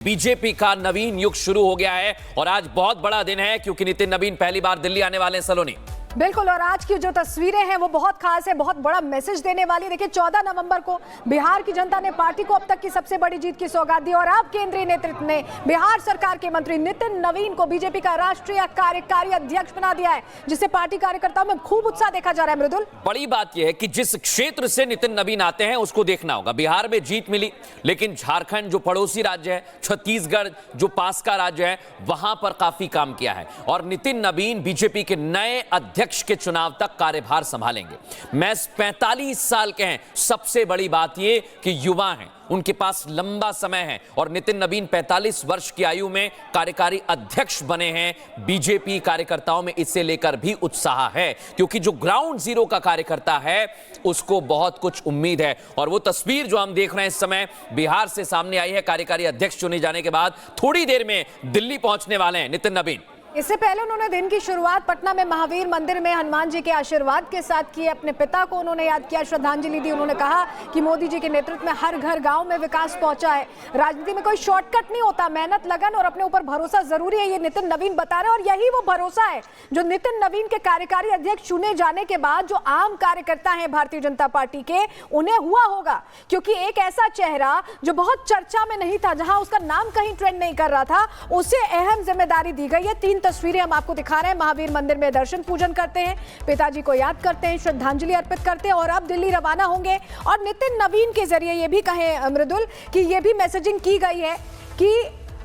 BJP का नवीन युग शुरू हो गया है और आज बहुत बड़ा दिन है क्योंकि नितिन नवीन पहली बार दिल्ली आने वाले हैं सलोनी। बिल्कुल, और आज की जो तस्वीरें हैं वो बहुत खास है, बहुत बड़ा मैसेज देने वाली है। देखिए 14 नवंबर को बिहार की जनता ने पार्टी को अब तक की सबसे बड़ी जीत की सौगात दी और अब केंद्रीय नेतृत्व ने बिहार सरकार के मंत्री नितिन नवीन को बीजेपी का राष्ट्रीय कार्यकारी अध्यक्ष बना दिया है, जिससे पार्टी कार्यकर्ताओं में खूब उत्साह देखा जा रहा है। मृदुल, बड़ी बात यह है कि जिस क्षेत्र से नितिन नवीन आते हैं उसको देखना होगा। बिहार में जीत मिली, लेकिन झारखंड जो पड़ोसी राज्य है, छत्तीसगढ़ जो पास का राज्य है, वहां पर काफी काम किया है और नितिन नवीन बीजेपी के नए अध्यक्ष के चुनाव तक कार्यभार संभालेंगे। महज 45 साल के हैं। सबसे बड़ी बात यह कि युवा हैं, उनके पास लंबा समय है और नितिन नवीन 45 वर्ष की आयु में कार्यकारी अध्यक्ष बने हैं। बीजेपी कार्यकर्ताओं में इसे लेकर भी उत्साह है क्योंकि जो ग्राउंड जीरो का कार्यकर्ता है उसको बहुत कुछ उम्मीद है और वो तस्वीर जो हम देख रहे हैं इस समय बिहार से सामने आई है। कार्यकारी अध्यक्ष चुने जाने के बाद थोड़ी देर में दिल्ली पहुंचने वाले हैं नितिन नवीन। इससे पहले उन्होंने दिन की शुरुआत पटना में महावीर मंदिर में हनुमान जी के आशीर्वाद के साथ की। अपने पिता को उन्होंने याद किया, श्रद्धांजलि दी। उन्होंने कहा कि मोदी जी के नेतृत्व में हर घर गांव में विकास पहुंचा है। राजनीति में कोई शॉर्टकट नहीं होता, मेहनत, लगन और अपने ऊपर भरोसा जरूरी है, ये नितिन नवीन बता रहे हैं। और यही वो भरोसा है जो नितिन नवीन के कार्यकारी अध्यक्ष चुने जाने के बाद जो आम कार्यकर्ता है भारतीय जनता पार्टी के, उन्हें हुआ होगा। क्योंकि एक ऐसा चेहरा जो बहुत चर्चा में नहीं था, जहां उसका नाम कहीं ट्रेंड नहीं कर रहा था, उसे अहम जिम्मेदारी दी गई है। 3 तस्वीरें हम आपको दिखा रहे हैं। महावीर मंदिर में दर्शन पूजन करते हैं, पिताजी को याद करते हैं, श्रद्धांजलि अर्पित करते हैं और अब दिल्ली रवाना होंगे। और नितिन नवीन के जरिए ये भी कहें मृदुल कि ये भी मैसेजिंग की गई है कि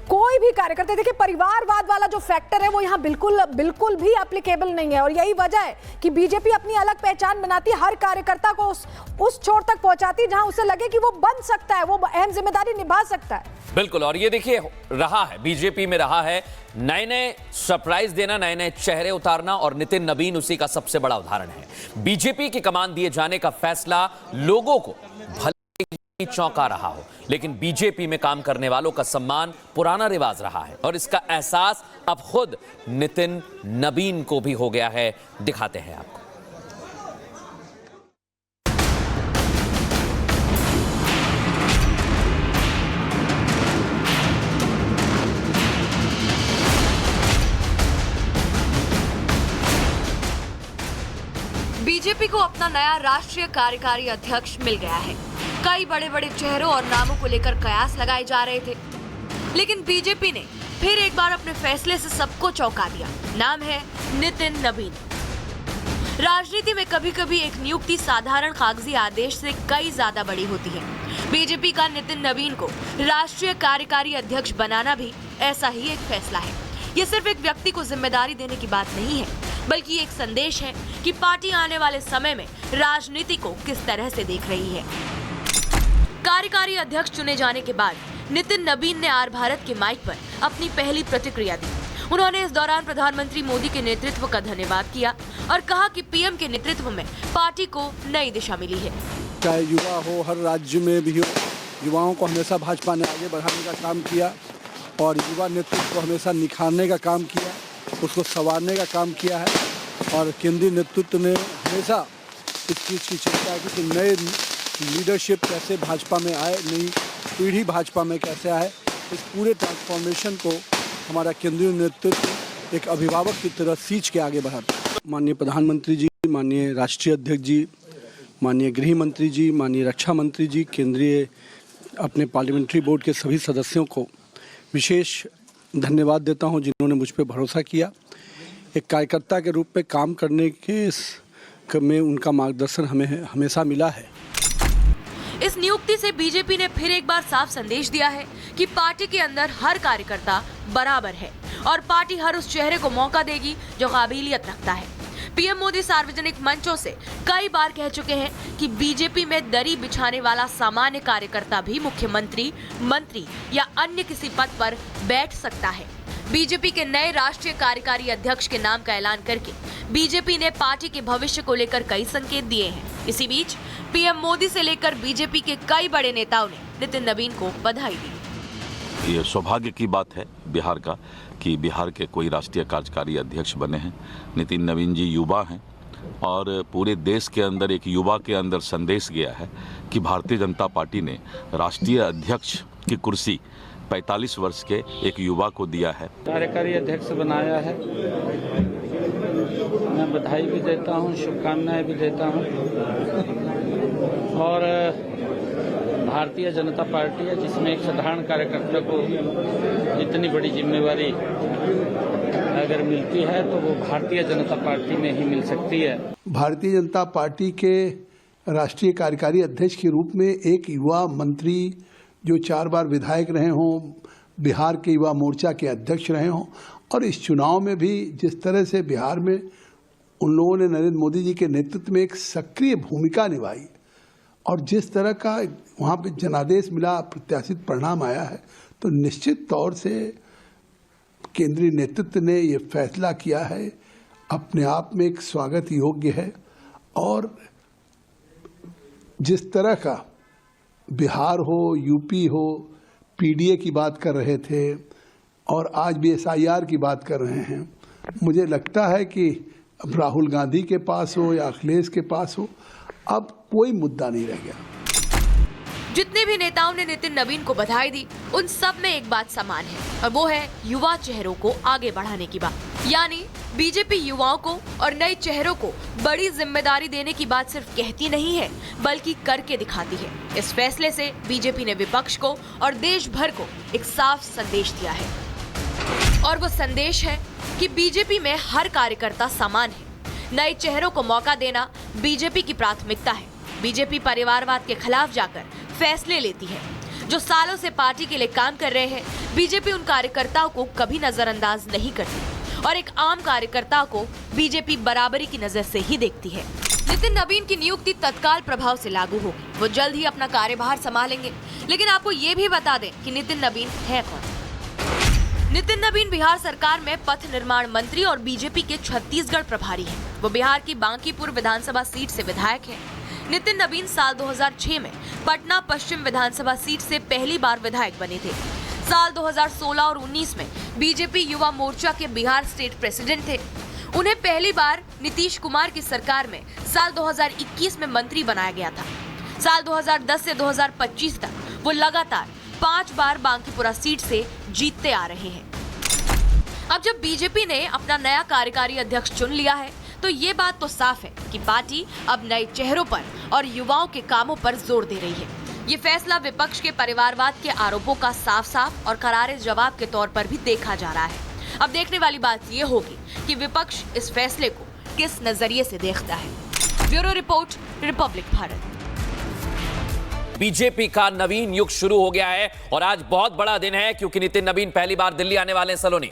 कोई भी कार्यकर्ता, देखिए परिवारवाद वाला जो फैक्टर है वो यहाँ बिल्कुल भी एप्लीकेबल नहीं है। और यही वजह है कि बीजेपी अपनी अलग पहचान बनाती है, हर कार्यकर्ता को उस छोर तक पहुंचाती है जहां उसे लगे कि वो बन सकता है, वो अहम जिम्मेदारी निभा सकता है। बिल्कुल, और ये देखिए रहा है बीजेपी में, रहा है नए सरप्राइज देना, नए चेहरे उतारना और नितिन नवीन उसी का सबसे बड़ा उदाहरण है। बीजेपी की कमान दिए जाने का फैसला लोगों को भले ही चौंका रहा हो, लेकिन बीजेपी में काम करने वालों का सम्मान पुराना रिवाज रहा है और इसका एहसास अब खुद नितिन नवीन को भी हो गया है। दिखाते हैं आपको। बीजेपी को अपना नया राष्ट्रीय कार्यकारी अध्यक्ष मिल गया है। कई बड़े बड़े चेहरों और नामों को लेकर कयास लगाए जा रहे थे, लेकिन बीजेपी ने फिर एक बार अपने फैसले से सबको चौंका दिया। नाम है नितिन नवीन। राजनीति में कभी कभी एक नियुक्ति साधारण कागजी आदेश से कई ज्यादा बड़ी होती है। बीजेपी का नितिन नवीन को राष्ट्रीय कार्यकारी अध्यक्ष बनाना भी ऐसा ही एक फैसला है। ये सिर्फ एक व्यक्ति को जिम्मेदारी देने की बात नहीं है, बल्कि एक संदेश है कि पार्टी आने वाले समय में राजनीति को किस तरह से देख रही है। कार्यकारी अध्यक्ष चुने जाने के बाद नितिन नवीन ने आर भारत के माइक पर अपनी पहली प्रतिक्रिया दी। उन्होंने इस दौरान प्रधानमंत्री मोदी के नेतृत्व का धन्यवाद किया और कहा कि पीएम के नेतृत्व में पार्टी को नई दिशा मिली है। चाहे युवा हो, हर राज्य में भी हो, युवाओं को हमेशा भाजपा ने आगे बढ़ाने का काम किया और युवा नेतृत्व को हमेशा निखारने का काम किया, उसको संवारने का काम किया है। और केंद्रीय नेतृत्व ने हमेशा इस चीज़ की चिंता की कि नए लीडरशिप कैसे भाजपा में आए, नई पीढ़ी भाजपा में कैसे आए। इस पूरे ट्रांसफॉर्मेशन को हमारा केंद्रीय नेतृत्व एक अभिभावक की तरह सींच के आगे बढ़ाता। माननीय प्रधानमंत्री जी, माननीय राष्ट्रीय अध्यक्ष जी, माननीय गृह मंत्री जी, माननीय रक्षा मंत्री जी, केंद्रीय अपने पार्लियामेंट्री बोर्ड के सभी सदस्यों को विशेष धन्यवाद देता हूं जिन्होंने मुझ पर भरोसा किया। एक कार्यकर्ता के रूप में काम करने के में उनका मार्गदर्शन हमें हमेशा मिला है। इस नियुक्ति से बीजेपी ने फिर एक बार साफ संदेश दिया है कि पार्टी के अंदर हर कार्यकर्ता बराबर है और पार्टी हर उस चेहरे को मौका देगी जो काबिलियत रखता है। पीएम मोदी सार्वजनिक मंचों से कई बार कह चुके हैं कि बीजेपी में दरी बिछाने वाला सामान्य कार्यकर्ता भी मुख्यमंत्री, मंत्री या अन्य किसी पद पर बैठ सकता है। बीजेपी के नए राष्ट्रीय कार्यकारी अध्यक्ष के नाम का ऐलान करके बीजेपी ने पार्टी के भविष्य को लेकर कई संकेत दिए हैं। इसी बीच पीएम मोदी से लेकर बीजेपी के कई बड़े नेताओं ने नितिन नवीन को बधाई दी। ये सौभाग्य की बात है बिहार का कि बिहार के कोई राष्ट्रीय कार्यकारी अध्यक्ष बने हैं। नितिन नवीन जी युवा हैं और पूरे देश के अंदर एक युवा के अंदर संदेश गया है कि भारतीय जनता पार्टी ने राष्ट्रीय अध्यक्ष की कुर्सी 45 वर्ष के एक युवा को दिया है। कार्यकारी अध्यक्ष बनाया है। मैं बधाई भी देता हूं, शुभकामनाएं भी देता हूं। और भारतीय जनता पार्टी है जिसमें एक साधारण कार्यकर्ता को इतनी बड़ी जिम्मेवारी अगर मिलती है तो वो भारतीय जनता पार्टी में ही मिल सकती है। भारतीय जनता पार्टी के राष्ट्रीय कार्यकारी अध्यक्ष के रूप में एक युवा मंत्री जो 4 बार विधायक रहे हों, बिहार के युवा मोर्चा के अध्यक्ष रहे हों, और इस चुनाव में भी जिस तरह से बिहार में उन लोगों ने नरेंद्र मोदी जी के नेतृत्व में एक सक्रिय भूमिका निभाई और जिस तरह का वहाँ पे जनादेश मिला, प्रत्याशित परिणाम आया है, तो निश्चित तौर से केंद्रीय नेतृत्व ने ये फैसला किया है, अपने आप में एक स्वागत योग्य है। और जिस तरह का बिहार हो, यूपी हो, पीडीए की बात कर रहे थे और आज भी SIR की बात कर रहे हैं, मुझे लगता है कि अब राहुल गांधी के पास हो या अखिलेश के पास हो, अब कोई मुद्दा नहीं रह गया। जितने भी नेताओं ने नितिन नवीन को बधाई दी, उन सब में एक बात समान है और वो है युवा चेहरों को आगे बढ़ाने की बात। यानी बीजेपी युवाओं को और नए चेहरों को बड़ी जिम्मेदारी देने की बात सिर्फ कहती नहीं है बल्कि करके दिखाती है। इस फैसले से बीजेपी ने विपक्ष को और देश भर को एक साफ संदेश दिया है और वो संदेश है कि बीजेपी में हर कार्यकर्ता समान है। नए चेहरों को मौका देना बीजेपी की प्राथमिकता है। बीजेपी परिवारवाद के खिलाफ जाकर फैसले लेती है। जो सालों से पार्टी के लिए काम कर रहे हैं, बीजेपी उन कार्यकर्ताओं को कभी नजरअंदाज नहीं करती और एक आम कार्यकर्ता को बीजेपी बराबरी की नजर से ही देखती है। नितिन नवीन की नियुक्ति तत्काल प्रभाव से लागू होगी। वो जल्द ही अपना कार्यभार संभालेंगे। लेकिन आपको ये भी बता दें कि नितिन नवीन है कौन। नितिन नवीन बिहार सरकार में पथ निर्माण मंत्री और बीजेपी के छत्तीसगढ़ प्रभारी हैं। वो बिहार की बांकीपुर विधानसभा सीट से विधायक हैं। नितिन नवीन साल 2006 में पटना पश्चिम विधानसभा सीट से पहली बार विधायक बने थे। साल 2016 और 19 में बीजेपी युवा मोर्चा के बिहार स्टेट प्रेसिडेंट थे। उन्हें पहली बार नीतीश कुमार की सरकार में साल 2021 में मंत्री बनाया गया था। साल 2010 से 2025 तक वो लगातार 5 बार बांकीपुरा सीट से जीतते आ रहे हैं। अब जब बीजेपी ने अपना नया कार्यकारी अध्यक्ष चुन लिया है तो ये बात तो साफ है कि पार्टी अब नए चेहरों पर और युवाओं के कामों पर जोर दे रही है। ये फैसला विपक्ष के परिवारवाद के आरोपों का साफ-साफ और करारे जवाब के तौर पर भी देखा जा रहा है। अब देखने वाली बात ये होगी कि विपक्ष इस फैसले को किस नजरिए से देखता है। Bureau report, Republic Bharat. BJP का नवीन युग शुरू हो गया है और आज बहुत बड़ा दिन है क्योंकि नितिन नवीन पहली बार दिल्ली आने वाले हैं सलोनी।